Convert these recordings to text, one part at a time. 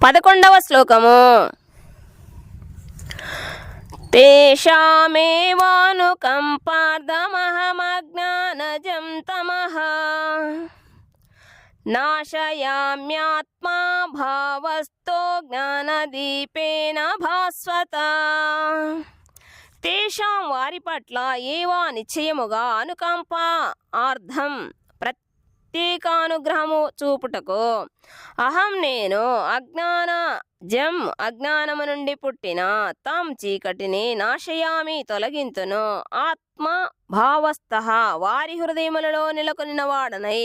11వ శ్లోకము. తేషామేవానుకంపార్థమహమజ్ఞానజం తమః నాశయామ్యాత్మా భావస్థో జ్ఞానదీపేన భాస్వత. తేషాం వారి పట్ల ఏవా నిశ్చయముగా అనుకంప ఆర్థం ప్రత్యేకానుగ్రహము చూపుటకు అహం నేను అజ్ఞానము నుండి పుట్టిన తం చీకటిని నాశయామి తొలగింతును ఆత్మ భావస్థః వారి హృదయములలో నెలకొనిన వాడనై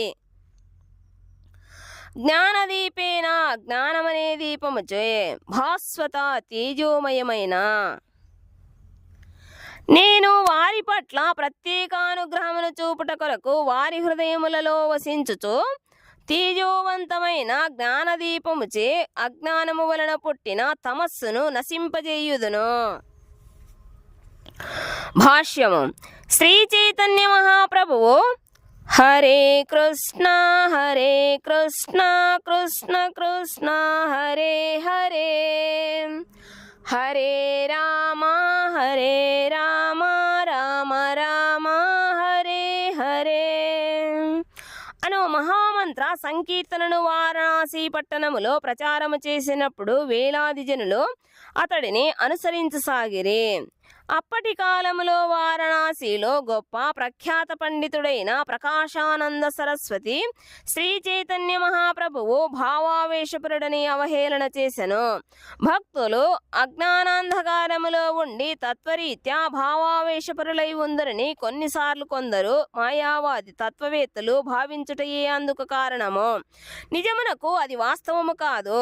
జ్ఞానదీపేన జ్ఞానమనే దీపముచే భాస్వత తేజోమయమైన నేను వారి పట్ల ప్రత్యేకానుగ్రహమును చూపుట కొరకు వారి హృదయములలో వసించుచు తేజోవంతమైన జ్ఞానదీపముచే అజ్ఞానము వలన పుట్టిన తమస్సును నశింపజేయుదును. భాష్యము. శ్రీ చైతన్య మహాప్రభువు హరే కృష్ణ కృష్ణ కృష్ణ హరే హరే హరే రామ రామ రామ హరే హరే అను మహామంత్ర సంకీర్తనను వారణాసి పట్టణములో ప్రచారము చేసినప్పుడు వేలాది జనులు అతడిని అనుసరించసాగిరి. అప్పటి కాలములో వారణాసిలో గొప్ప ప్రఖ్యాత పండితుడైన ప్రకాశానంద సరస్వతి శ్రీ చైతన్య మహాప్రభువు భావావేశపురుడని అవహేళన చేసెను. భక్తులు అజ్ఞానాంధకారములో ఉండి తత్వరీత్యా భావావేశపరులై ఉందరని కొన్నిసార్లు కొందరు మాయావాది తత్వవేత్తలు భావించుటయే అందుకు కారణము. నిజమునకు అది వాస్తవము కాదు.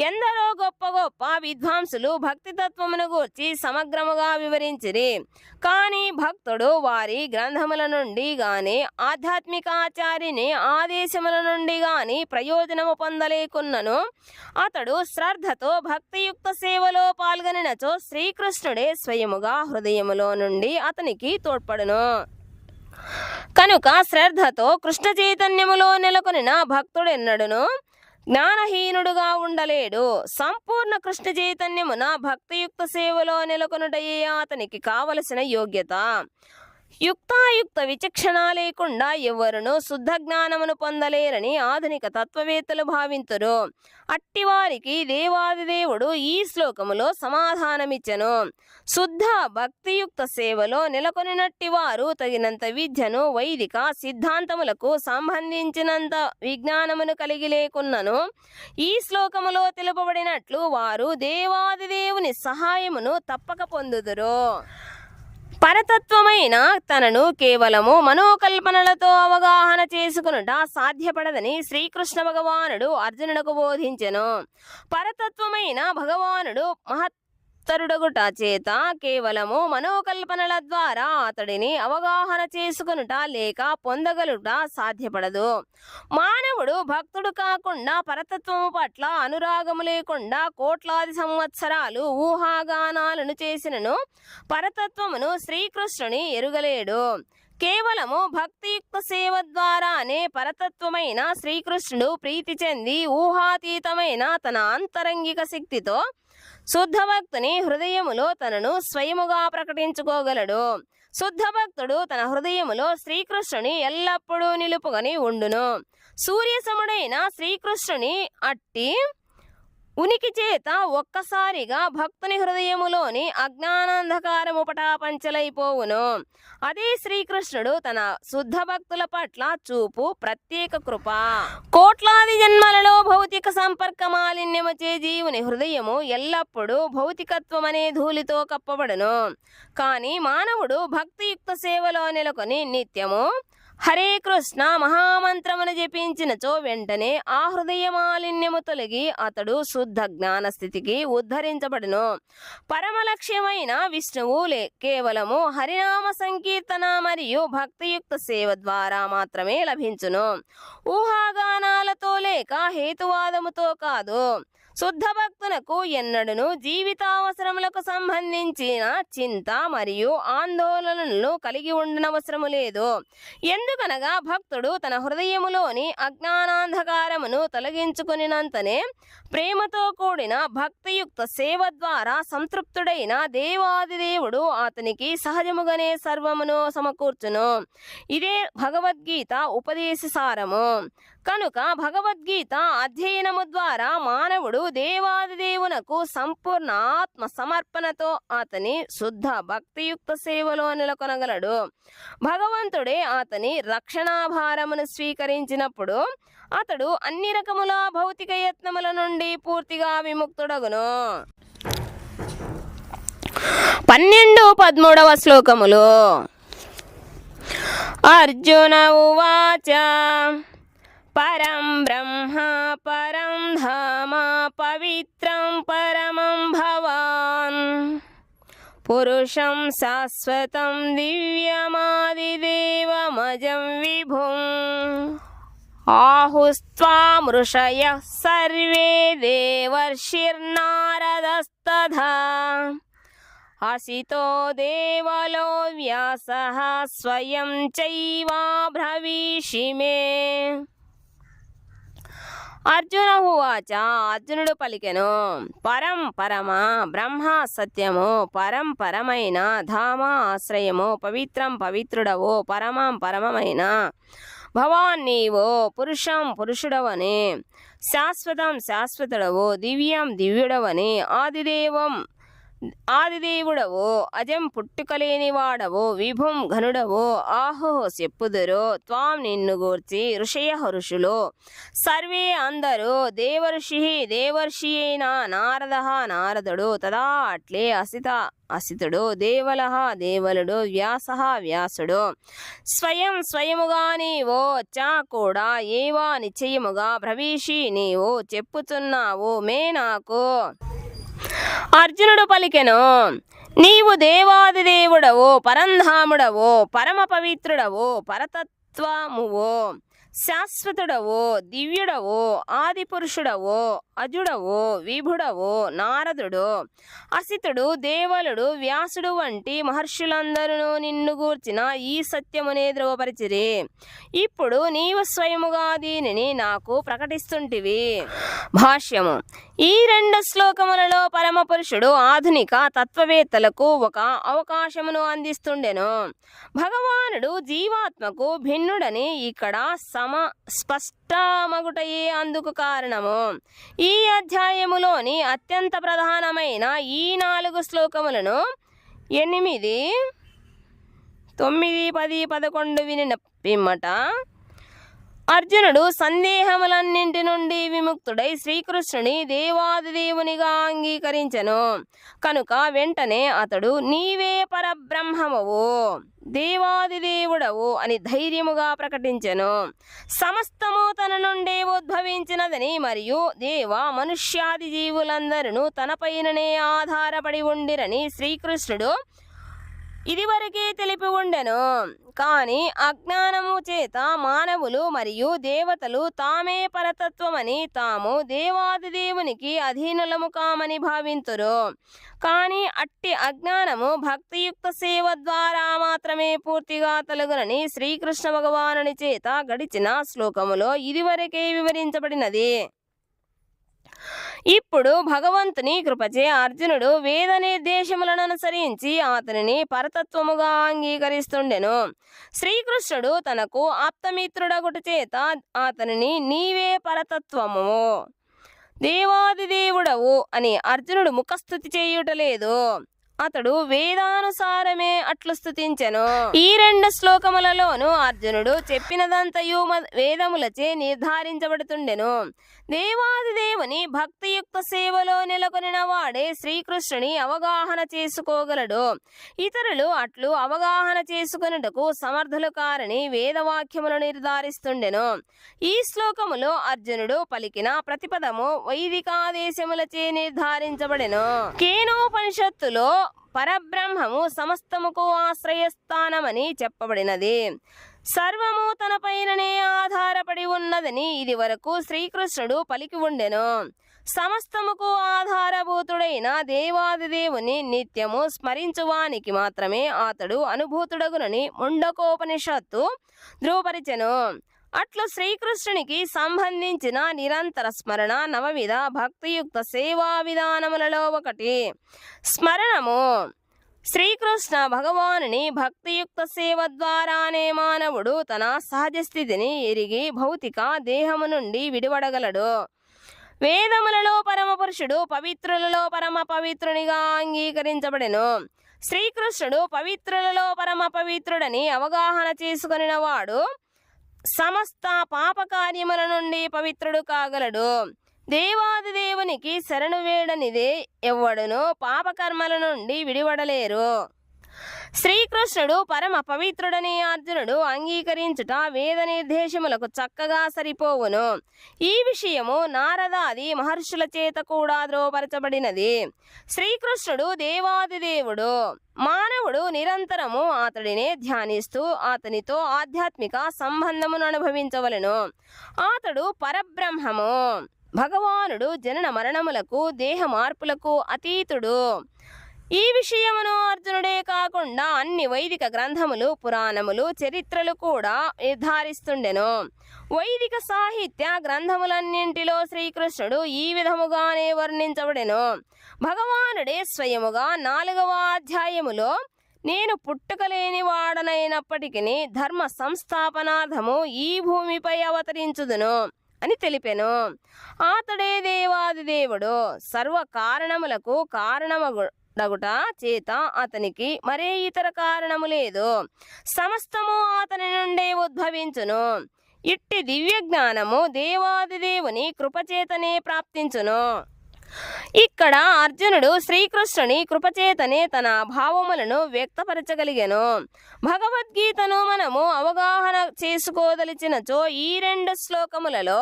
ఎందరో గొప్ప గొప్ప విద్వాంసులు భక్తి తత్వమును గూర్చి సమగ్రముగా వివరించిరి. కానీ భక్తుడు వారి గ్రంథముల నుండి గాని ఆధ్యాత్మికాచార్యుని ఆదేశముల నుండి గాని ప్రయోజనము పొందలేకున్నను అతడు శ్రద్ధతో భక్తియుక్త సేవలో పాల్గొనినచో శ్రీకృష్ణుడే స్వయముగా హృదయములో నుండి అతనికి తోడ్పడును. కనుక శ్రద్ధతో కృష్ణ చైతన్యములో నెలకొనిన భక్తుడెన్నడును జ్ఞానహీనుడుగా ఉండలేడు. సంపూర్ణ కృష్ణ చైతన్యమున భక్తియుక్త సేవలో నెలకొనుటయే అతనికి కావలసిన యోగ్యత. యుక్తాయుక్త విచక్షణ లేకుండా ఎవరును శుద్ధ జ్ఞానమును పొందలేరని ఆధునిక తత్వవేత్తలు భావింతురు. అట్టివారికి దేవాదిదేవుడు ఈ శ్లోకములో సమాధానమిచ్చెను. శుద్ధ భక్తియుక్త సేవలో నెలకొనినట్టి వారు తగినంత విద్యను వైదిక సిద్ధాంతములకు సంబంధించినంత విజ్ఞానమును కలిగి లేకున్నను ఈ శ్లోకములో తెలుపబడినట్లు వారు దేవాదిదేవుని సహాయమును తప్పక పొందుదురు. పరతత్వమైన తనను కేవలము మనోకల్పనలతో అవగాహన చేసుకునుట సాధ్యపడదని శ్రీకృష్ణ భగవానుడు అర్జునునకు బోధించెను. పరతత్వమైన భగవానుడు మహత్తరుడగుట చేత కేవలము మనోకల్పనల ద్వారా అతడిని అవగాహన చేసుకునుట లేక పొందగలుట సాధ్యపడదు. మానవుడు భక్తుడు కాకుండా పరతత్వము పట్ల అనురాగము లేకుండా కోట్లాది సంవత్సరాలు ఊహాగానాలను చేసినను పరతత్వమును శ్రీకృష్ణుని ఎరుగలేడు. కేవలము భక్తియుక్త సేవ ద్వారానే పరతత్వమైన శ్రీకృష్ణుడు ప్రీతి చెంది ఊహాతీతమైన తన అంతరంగిక శక్తితో శుద్ధ భక్తుని హృదయములో తనను స్వయముగా ప్రకటించుకోగలడు. శుద్ధ భక్తుడు తన హృదయములో శ్రీకృష్ణుని ఎల్లప్పుడూ నిలుపుకొని ఉండును. సూర్యసముడైన శ్రీకృష్ణుని అట్టి ఉనికి చేత ఒక్కసారిగా భక్తుని హృదయములోని అజ్ఞానాంధకారము పటాపంచలైపోవును. అదే శ్రీకృష్ణుడు తన శుద్ధ భక్తుల పట్ల చూపు ప్రత్యేక కృప. కోట్లాది జన్మలలో భౌతిక సంపర్క మాలిన్యముచే జీవుని హృదయము ఎల్లప్పుడూ భౌతికత్వమనే ధూళితో కప్పబడును. కానీ మానవుడు భక్తియుక్త సేవలో నెలకొని నిత్యము హరే కృష్ణ మహామంత్రమును జపించినచో వెంటనే ఆ హృదయ మాలిన్యము తొలగి అతడు శుద్ధ జ్ఞాన స్థితికి ఉద్ధరించబడును. పరమ లక్ష్యమైన విష్ణువు కేవలము హరినామ సంకీర్తన మరియు భక్తియుక్త సేవ ద్వారా మాత్రమే లభించును. ఊహాగానాలతో లేక హేతువాదముతో కాదు. శుద్ధ భక్తులకు ఎన్నడను జీవితావసరములకు సంబంధించిన చింత మరియు ఆందోళనలను కలిగి ఉండనవసరము లేదు. ఎందుకనగా భక్తుడు తన హృదయములోని అజ్ఞానాంధకారమును తొలగించుకునినంతనే ప్రేమతో కూడిన భక్తియుక్త సేవ ద్వారా సంతృప్తుడైన దేవాదిదేవుడు అతనికి సహజముగానే సర్వమును సమకూర్చును. ఇదే భగవద్గీత ఉపదేశ సారము. కనుక భగవద్గీత అధ్యయనము ద్వారా మానవుడు దేవాదిదేవునకు సంపూర్ణ ఆత్మ సమర్పణతో అతని శుద్ధ భక్తియుక్త సేవలో నెలకొనగలడు. భగవంతుడే అతని రక్షణాభారమును స్వీకరించినప్పుడు అతడు అన్ని రకముల భౌతిక యత్నముల నుండి పూర్తిగా విముక్తుడగును. 12-13 శ్లోకములు. అర్జున ఉవాచ పరం బ్రహ్మ పరం ధామ పవిత్రం పరమం భవాన్ పురుషం శాశ్వతం దివ్యమాదిదేవమజం విభుం ఆహుస్త్వాం ఋషయః సర్వే దేవర్షిర్నారదస్తథా అసితో దేవలో వ్యాసః స్వయం చైవాబ్రవీషి మే. అర్జున ఉవాచ అర్జునుడు పలికెను. పరం పరమ, బ్రహ్మ సత్యము, పరం పరమైన, ధామ ఆశ్రయము, పవిత్రం పవిత్రుడవు, పరమం పరమమైన, భవాన్ నీవు, పురుషం పురుషుడవని, శాశ్వతం శాశ్వతుడవు, దివ్యం దివ్యుడవని, ఆదిదేవుడవు, అజం పుట్టుకలేనివాడవు, విభుం ఘనుడవు, ఆహో చెప్పుదురు త్వాం నిన్ను గూర్చి ఋషయ ఋషులు, సర్వే అందరూ, దేవర్షి దేవర్షి అయిన నారద నారదుడు, తదా అట్లే అసితుడు, దేవలః దేవలుడు, వ్యాసః వ్యాసుడు, స్వయం స్వయముగా నీవు, చ కూడా, ఏవా నిశ్చయముగా, బ్రవీషి నీవు చెప్పుచున్నావు, మే నాకు. అర్జునుడు పలికెను. నీవు దేవాదిదేవుడవు, పరంధాముడవు, పరమ పవిత్రుడవు, పరతత్వమువు, శాశ్వతుడవు, దివ్యుడవు, ఆదిపురుషుడవు, అజుడవు, విభుడవు, నారదుడు, అసితుడు, దేవలుడు, వ్యాసుడు వంటి మహర్షులందరూ నిన్ను గూర్చిన ఈ సత్యమునే ధృవపరిచిరి. ఇప్పుడు నీవు స్వయముగా దీనిని నాకు ప్రకటిస్తుంటివి. భాష్యము. ఈ 2 శ్లోకములలో పరమపురుషుడు ఆధునిక తత్వవేత్తలకు ఒక అవకాశమును అందిస్తుండెను. భగవానుడు జీవాత్మకు భిన్నుడని ఇక్కడ స్పష్టమగుటయే అందుకు కారణము. ఈ అధ్యాయములోని అత్యంత ప్రధానమైన ఈ 4 శ్లోకములను 8, 9, 10, 11 వినిన పిమ్మట అర్జునుడు సందేహములన్నింటి నుండి విముక్తుడై శ్రీకృష్ణుని దేవాదిదేవునిగా అంగీకరించెను. కనుక వెంటనే అతడు నీవే పరబ్రహ్మమువు, దేవాదిదేవుడవు అని ధైర్యముగా ప్రకటించెను. సమస్తము తన నుండే ఉద్భవించినదని మరియు దేవ మనుష్యాది జీవులందరూ తనపైననే ఆధారపడి ఉండిరని శ్రీకృష్ణుడు ఇదివరకే తెలిపి ఉండెను. కానీ అజ్ఞానము చేత మానవులు మరియు దేవతలు తామే పరతత్వమని, తాము దేవాదిదేవునికి అధీనులము కామని భావింతురు. కానీ అట్టి అజ్ఞానము భక్తియుక్త సేవ ద్వారా మాత్రమే పూర్తిగా తొలగునని శ్రీకృష్ణ భగవానుని చేత గడిచిన శ్లోకములో ఇదివరకే వివరించబడినది. ఇప్పుడు భగవంతుని కృపచే అర్జునుడు వేద నిర్దేశములను అనుసరించి అతనిని పరతత్వముగా అంగీకరిస్తుండెను. శ్రీకృష్ణుడు తనకు ఆప్తమిత్రుడగుట చేత అతనిని నీవే పరతత్వము, దేవాదిదేవుడవు అని అర్జునుడు ముఖస్థుతి చేయుటలేదు. అతడు వేదానుసారమే అట్లు స్తుతించెను. ఈ 2 శ్లోకములలోనూ అర్జునుడు చెప్పినదంతయు వేదములచే నిర్ధారించబడుతుండెను. దేవాదిదేవుని భక్తియుక్త సేవలో నెలకొనిన వాడే శ్రీకృష్ణుని అవగాహన చేసుకోగలడు. ఇతరులు అట్లు అవగాహన చేసుకొనుటకు సమర్థులు కారని వేదవాక్యములు నిర్ధారిస్తుండెను. ఈ శ్లోకములో అర్జునుడు పలికిన ప్రతిపదము వైదికాదేశములచే నిర్ధారించబడెను. కేనోపనిషత్తులో పరబ్రహ్మము సమస్తముకు ఆశ్రయస్థానమని చెప్పబడినది. సర్వము తనపైననే ఆధారపడి ఉన్నదని ఇది వరకు శ్రీకృష్ణుడు పలికి ఉండెను. సమస్తముకు ఆధారభూతుడైన దేవాదిదేవుని నిత్యము స్మరించువానికి మాత్రమే అతడు అనుభూతుడగునని ముండకోపనిషత్తు ధృవపరిచెను. అట్లు శ్రీకృష్ణునికి సంబంధించిన నిరంతర స్మరణ నవవిధ భక్తియుక్త సేవా విధానములలో ఒకటి. స్మరణము. శ్రీకృష్ణ భగవానుని భక్తియుక్త సేవ ద్వారానే మానవుడు తన సహజ స్థితిని ఎరిగి భౌతిక దేహము నుండి విడివడగలడు. వేదములలో పరమపురుషుడు పవిత్రులలో పరమ పవిత్రునిగా అంగీకరించబడెను. శ్రీకృష్ణుడు పవిత్రులలో పరమ పవిత్రుడని అవగాహన చేసుకొనిన వాడు సమస్త పాపకార్యముల నుండి పవిత్రుడు కాగలడు. దేవాదిదేవునికి శరణు వేడనిదే ఎవ్వడును పాపకర్మల నుండి విడివడలేరు. శ్రీకృష్ణుడు పరమ పవిత్రుడని అర్జునుడు అంగీకరించుట వేద నిర్దేశములకు చక్కగా సరిపోవును. ఈ విషయము నారదాది మహర్షుల చేత కూడా ధృవపరచబడినది. శ్రీకృష్ణుడు దేవాదిదేవుడు. మానవుడు నిరంతరము అతడినే ధ్యానిస్తూ అతనితో ఆధ్యాత్మిక సంబంధమును అనుభవించవలెను. అతడు పరబ్రహ్మము. భగవానుడు జనన మరణములకు దేహ మార్పులకు అతీతుడు. ఈ విషయమును అర్జునుడే కాకుండా అన్ని వైదిక గ్రంథములు పురాణములు చరిత్రలు కూడా నిర్ధారిస్తుండెను. వైదిక సాహిత్య గ్రంథములన్నింటిలో శ్రీకృష్ణుడు ఈ విధముగానే వర్ణించబడెను. భగవానుడే స్వయముగా 4వ అధ్యాయములో నేను పుట్టుకలేని వాడనైనప్పటికీ ధర్మ సంస్థాపనార్థము ఈ భూమిపై అవతరించుదును అని తెలిపెను. అతడే దేవాదిదేవుడు. సర్వ కారణములకు కారణమగుట చేత అతనికి మరే ఇతర కారణము లేదు. సమస్తము అతని నుండే ఉద్భవించును. ఇట్టి దివ్య జ్ఞానము దేవాదిదేవుని కృపచేతనే ప్రాప్తించును. ఇక్కడ అర్జునుడు శ్రీకృష్ణుని కృపచేతనే తన భావములను వ్యక్తపరచగలిగెను. భగవద్గీతను మనము అవగాహన చేసుకోదలిచినచో ఈ 2 శ్లోకములలో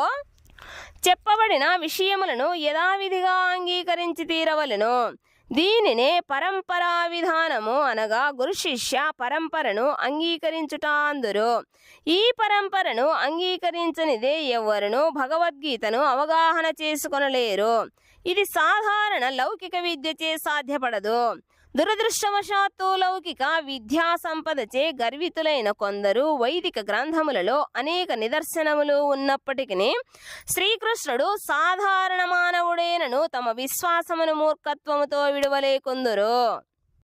చెప్పబడిన విషయములను యథావిధిగా అంగీకరించి తీరవలెను. దీనినే పరంపరా విధానము అనగా గురు శిష్య పరంపరను అంగీకరించుట అందురు. ఈ పరంపరను అంగీకరించనిదే ఎవ్వరును భగవద్గీతను అవగాహన చేసుకొనలేరు. ఇది సాధారణ లౌకిక విద్యచే సాధ్యపడదు. దురదృష్టవశాత్తు లౌకిక విద్యా సంపదచే గర్వితులైన కొందరు వైదిక గ్రంథములలో అనేక నిదర్శనములు ఉన్నప్పటికీ శ్రీకృష్ణుడు సాధారణ మానవుడేనను తమ విశ్వాసమును మూర్ఖత్వముతో విడువలేకుందురు.